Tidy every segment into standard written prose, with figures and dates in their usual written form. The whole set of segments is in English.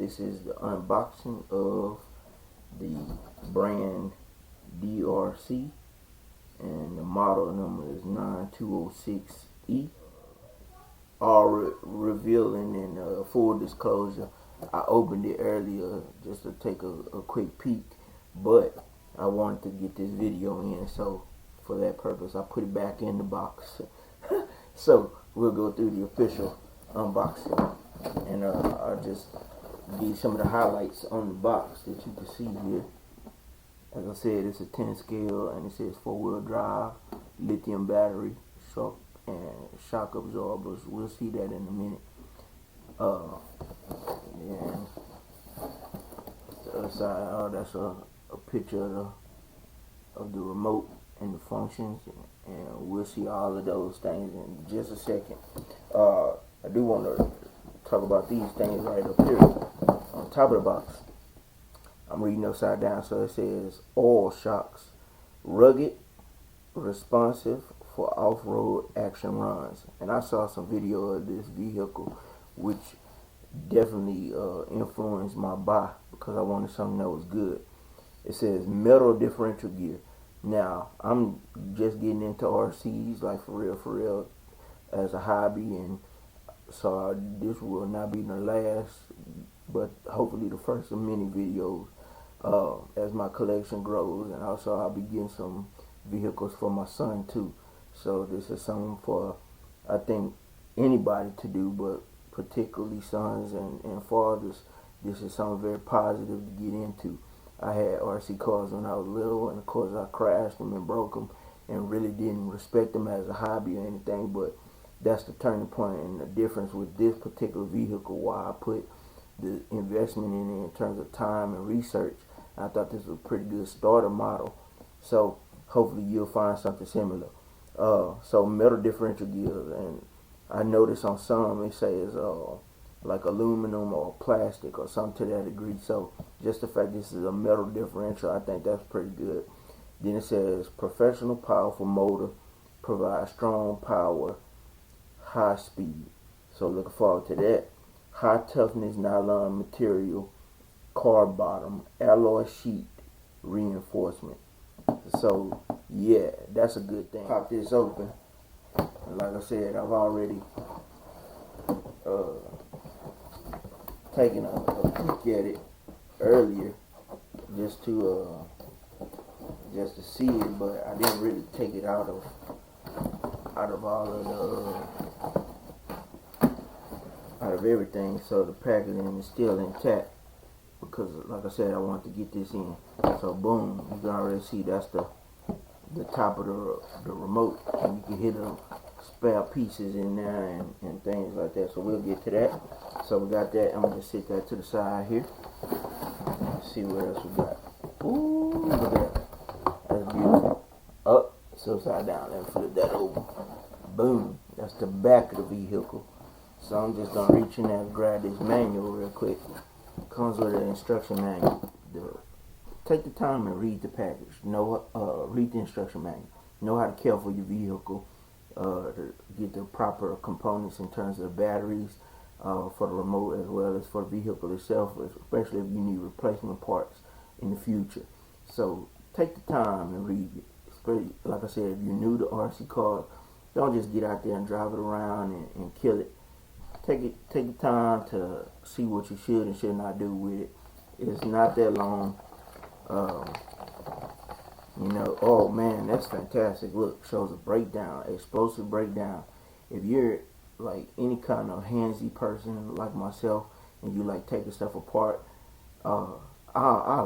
This is the unboxing of the brand DEERC, and the model number is 9206E. All revealing and full disclosure, I opened it earlier just to take a quick peek, but I wanted to get this video in, so for that purpose I put it back in the box. So we'll go through the official unboxing, and I'll just give you some of the highlights on the box that you can see here. As I said, it's a 10 scale, and it says 4-wheel drive, lithium battery, shock absorbers. We'll see that in a minute. And the other side, that's a picture of the remote and the functions, and we'll see all of those things in just a second. I do want to talk about these things right up here on top of the box. I'm reading upside down, so it says all shocks, rugged, responsive for off-road action runs. And I saw some video of this vehicle, which definitely influenced my buy because I wanted something that was good. It says metal differential gear. Now, I'm just getting into RCs, like for real, as a hobby, and so this will not be the last, but hopefully the first of many videos as my collection grows. And also I'll be getting some vehicles for my son too. So this is something for, I think, anybody to do, but particularly sons and fathers. This is something very positive to get into. I had RC cars when I was little, and of course I crashed them and broke them and really didn't respect them as a hobby or anything, but that's the turning point and the difference with this particular vehicle, why I put the investment in it in terms of time and research. I thought this was a pretty good starter model, so hopefully you'll find something similar. So metal differential gears, and I noticed on some it says like aluminum or plastic or something to that degree. So just the fact this is a metal differential, I think that's pretty good. Then it says professional powerful motor, provides strong power, high speed. So looking forward to that. High toughness nylon material, car bottom, alloy sheet reinforcement. So yeah, that's a good thing. Pop this open. And like I said, I've already taken a peek at it earlier just to see it, but I didn't really take it out of all of out of everything. So the packaging is still intact because, like I said, I want to get this in. So boom, you can already see that's the top of the remote, and you can hit the spare pieces in there and things like that. So we'll get to that. So we got that. I'm gonna just set that to the side here. Let's see what else we got. Ooh, look at that. That's beautiful. Up, it's upside down. Let me flip that over. Boom. That's the back of the vehicle. So I'm just gonna reach in there and grab this manual real quick. Comes with an instruction manual. Take the time and read the package. Read the instruction manual. Know how to care for your vehicle. To get the proper components in terms of the batteries for the remote, as well as for the vehicle itself, especially if you need replacement parts in the future. So take the time and read it. Especially, like I said, if you're new to RC cars, don't just get out there and drive it around and kill it. Take the time to see what you should and should not do with it. It's not that long. You know, oh man, that's fantastic. Look, shows a breakdown, explosive breakdown. If you're like any kind of handsy person like myself, and you like taking stuff apart, I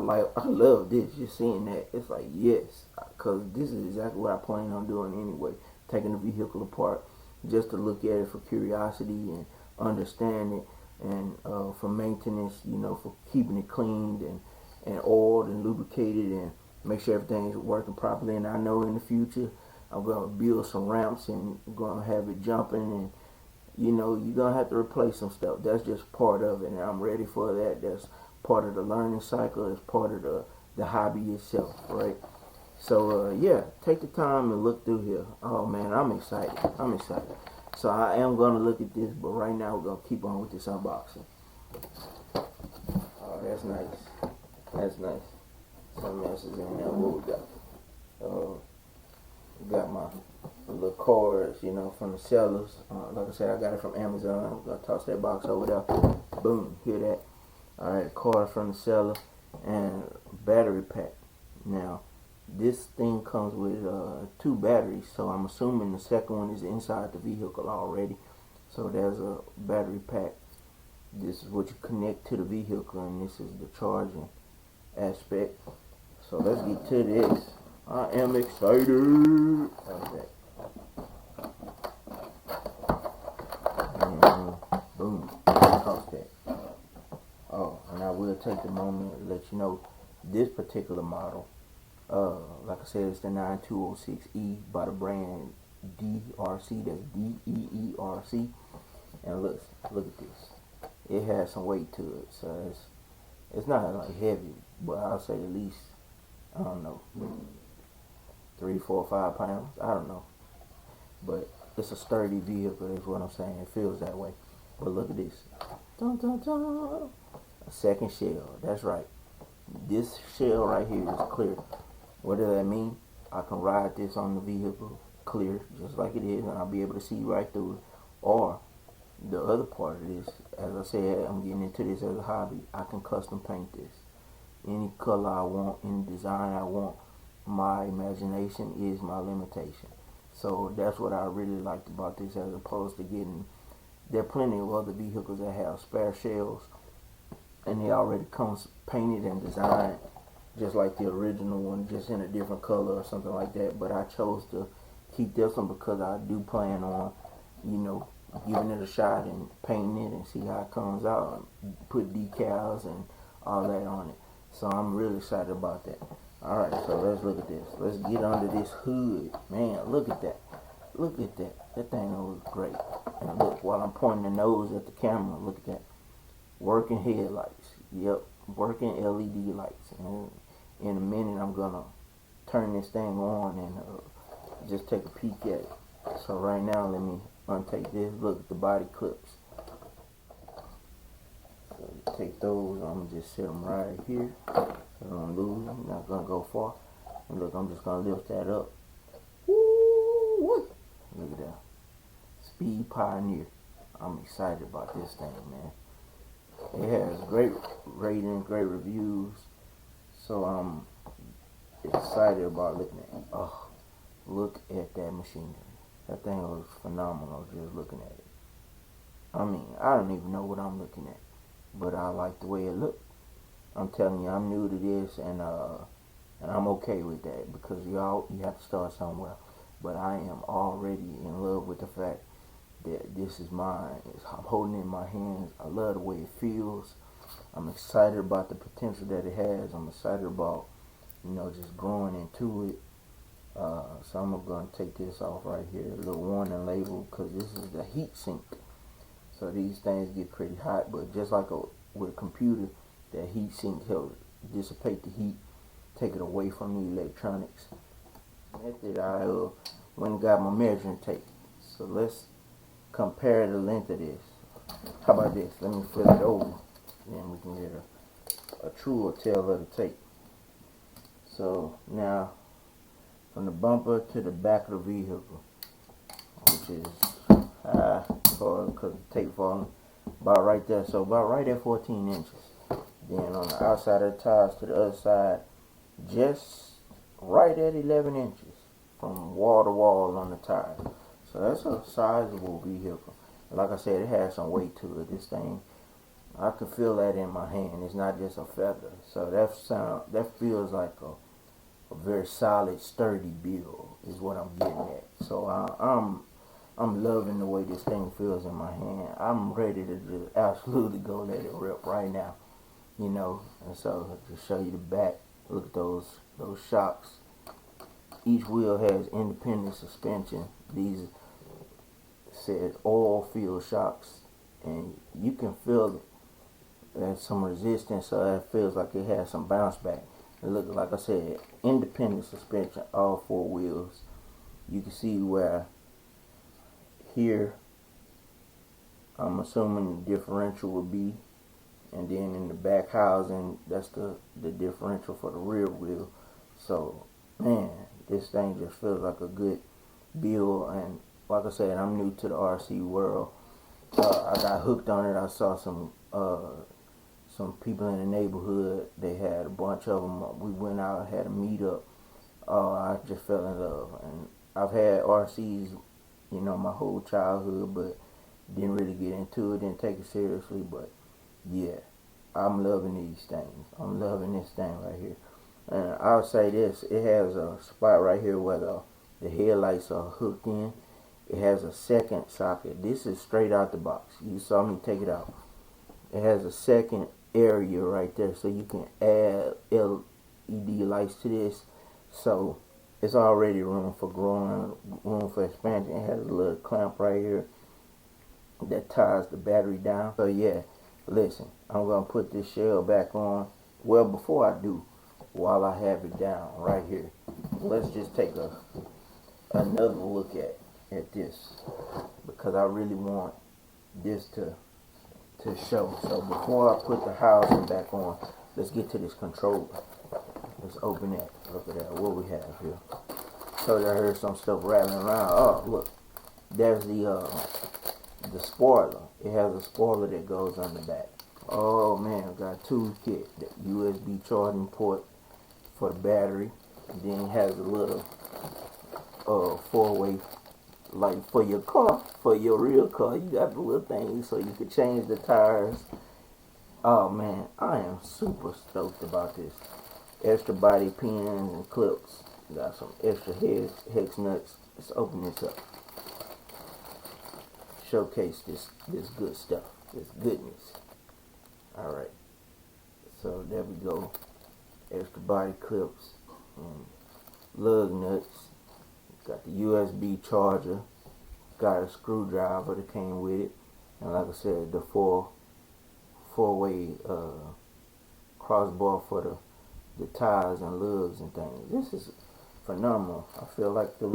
love this. Just seeing that, it's like yes, because this is exactly what I plan on doing anyway. Taking the vehicle apart just to look at it for curiosity and understand it, and for maintenance, you know, for keeping it cleaned and oiled and lubricated, and make sure everything is working properly. And I know in the future I'm going to build some ramps and going to have it jumping, and you know, you're going to have to replace some stuff. That's just part of it, and I'm ready for that. That's part of the learning cycle. It's part of the hobby itself, right? So yeah, take the time and look through here. Oh man, I'm excited. So I am going to look at this, but right now we're going to keep on with this unboxing. that's nice. That's nice. Something else is in there. What we got? Got my little cards, you know, from the sellers. Like I said, I got it from Amazon. I'm gonna toss that box over there. Boom, hear that? Alright, card from the seller and battery pack. Now, this thing comes with 2 batteries, so I'm assuming the second one is inside the vehicle already. So there's a battery pack. This is what you connect to the vehicle, and this is the charging aspect. So let's get to this. I am excited. How's that? And boom, toss that. Oh, and I will take the moment to let you know this particular model. Like I said, it's the 9206E by the brand DEERC. That's DEERC. And look at this. It has some weight to it, so it's not like heavy, but I'll say at least, I don't know, 3, 4, 5 pounds. I don't know, but it's a sturdy vehicle. Is what I'm saying. It feels that way. But look at this. Dun, dun, dun. A second shell. That's right. This shell right here is clear. What does that mean? I can ride this on the vehicle clear, just like it is, and I'll be able to see right through it. Or the other part of this, as I said, I'm getting into this as a hobby. I can custom paint this. Any color I want, any design I want. My imagination is my limitation. So that's what I really liked about this, as opposed to getting, there are plenty of other vehicles that have spare shells and they already comes painted and designed just like the original one, just in a different color or something like that. But I chose to keep this one because I do plan on, you know, giving it a shot and painting it and see how it comes out, and put decals and all that on it. So I'm really excited about that. Alright, so let's look at this. Let's get under this hood. Man, look at that. Look at that. That thing looks great. And look, while I'm pointing the nose at the camera, look at that. Working headlights. Yep, working LED lights. And in a minute, I'm going to turn this thing on and just take a peek at it. So right now, let me untake this. Look at the body clips. So take those. I'm going to just set them right here. So I don't lose them. I'm not going to go far. And look, I'm just going to lift that up. Woo! Look at that. Speed Pioneer. I'm excited about this thing, man. It has great ratings, great reviews. So I'm excited about looking at it. Oh, look at that machinery. That thing looks phenomenal just looking at it. I mean, I don't even know what I'm looking at, but I like the way it looks. I'm telling you, I'm new to this, and I'm okay with that, because you have to start somewhere. But I am already in love with the fact that this is mine. I'm holding it in my hands. I love the way it feels. I'm excited about the potential that it has. I'm excited about, you know, just growing into it. So I'm going to take this off right here, a little warning label, because this is the heat sink. So these things get pretty hot, but just like with a computer, that heat sink helps dissipate the heat, take it away from the electronics. Method, I went and got my measuring tape. So let's compare the length of this. How about this? Let me flip it over, then we can get a truer tell of the tape. So now, from the bumper to the back of the vehicle, which is high because the tape falling, about right there. So about right at 14 inches. Then on the outside of the tires to the other side, just right at 11 inches from wall to wall on the tire. So that's a sizable vehicle. Like I said, it has some weight to it. This thing, I can feel that in my hand. It's not just a feather. So that feels like a very solid, sturdy build is what I'm getting at. So I'm loving the way this thing feels in my hand. I'm ready to just absolutely go let it rip right now. You know, and so to show you the back, look at those shocks. Each wheel has independent suspension. These says oil filled shocks, and you can feel it. There's some resistance, so it feels like it has some bounce back. And look, like I said, independent suspension, all 4 wheels. You can see where here, I'm assuming the differential will be and then in the back housing, that's the differential for the rear wheel. So man, this thing just feels like a good build. And like I said, I'm new to the RC world. I got hooked on it. I saw some people in the neighborhood. They had a bunch of them. We went out, had a meetup. I just fell in love. And I've had RCs, my whole childhood, but didn't really get into it, didn't take it seriously. But yeah, I'm loving these things. I'm loving this thing right here. And I'll say this, it has a spot right here where the headlights are hooked in. It has a second socket. This is straight out the box. You saw me take it out. It has a second area right there, so you can add LED lights to this. So it's already room for growing, room for expansion. It has a little clamp right here that ties the battery down. So yeah, listen, I'm gonna put this shell back on. Well, before I do, while I have it down right here, let's just take another look at this, because I really want this to show. So before I put the housing back on, let's get to this controller. Let's open that. Look at that, what we have here. So I heard some stuff rattling around. Oh, look, there's the spoiler. It has a spoiler that goes on the back. Oh man, I got a toolkit, the USB charging port for the battery. And then it has a little 4-way, like for your car, for your real car. You got the little thing so you can change the tires. Oh man, I am super stoked about this. Extra body pins and clips. Got some extra hex nuts. Let's open this up. Showcase this good stuff, this goodness. Alright, so there we go. Extra body clips and lug nuts. Got the USB charger. Got a screwdriver that came with it. And like I said, the four-way crossbar for the tires and lugs and things. This is phenomenal. I feel like the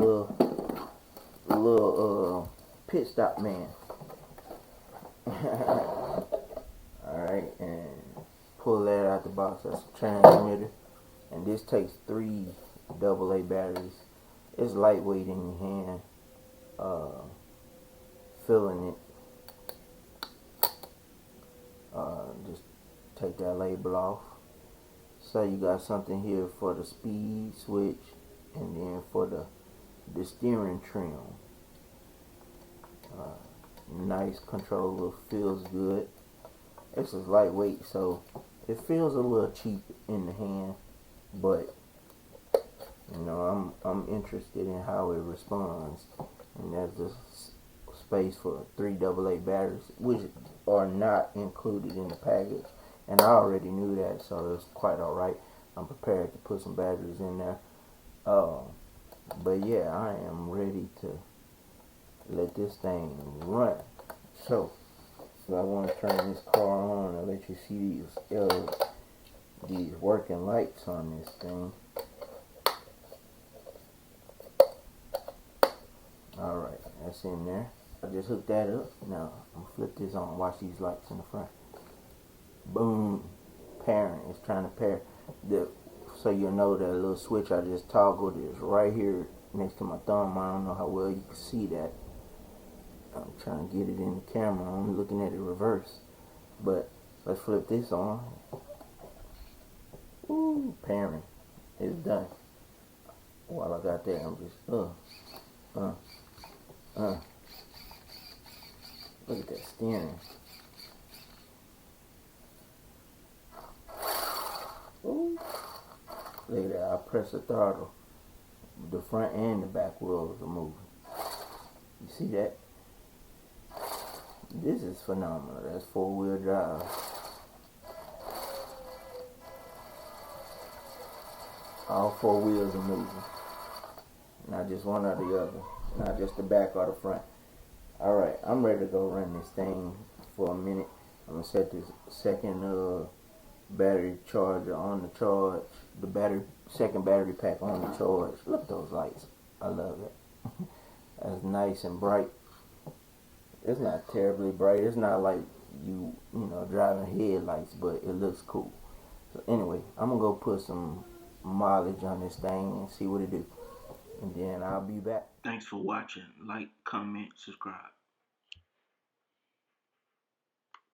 little pit stop man. Alright, and pull that out the box. That's a transmitter. And this takes 3 AA batteries. It's lightweight in your hand. Feeling it. Just take that label off. So you got something here for the speed switch, and then for the steering trim. Nice controller, feels good. This is lightweight, so it feels a little cheap in the hand, but I'm interested in how it responds. And there's this space for 3 AA batteries, which are not included in the package. And I already knew that, so it's quite alright. I'm prepared to put some batteries in there. But yeah, I am ready to let this thing run. So I want to turn this car on and let you see these working lights on this thing. Alright, that's in there. I just hooked that up. Now I'm gonna flip this on. Watch these lights in the front. Boom, pairing. It's trying to pair. So you'll know that little switch I just toggled is right here next to my thumb. I don't know how well you can see that. I'm trying to get it in the camera. I'm looking at it reverse. But let's flip this on. Ooh, pairing. It's done. While I got that, I'm just look at that steering. Ooh. Look at that. I press the throttle. The front and the back wheels are moving. You see that? This is phenomenal. That's 4-wheel drive. All 4 wheels are moving. Not just one or the other. Not just the back or the front. Alright, I'm ready to go run this thing for a minute. I'm going to set this second battery charger on the charge. The second battery pack on the charge. Look at those lights. I love it. That's nice and bright. It's not terribly bright. It's not like you know, driving headlights, but it looks cool. So anyway, I'm gonna go put some mileage on this thing and see what it do, and then I'll be back. Thanks for watching. Like, comment, subscribe.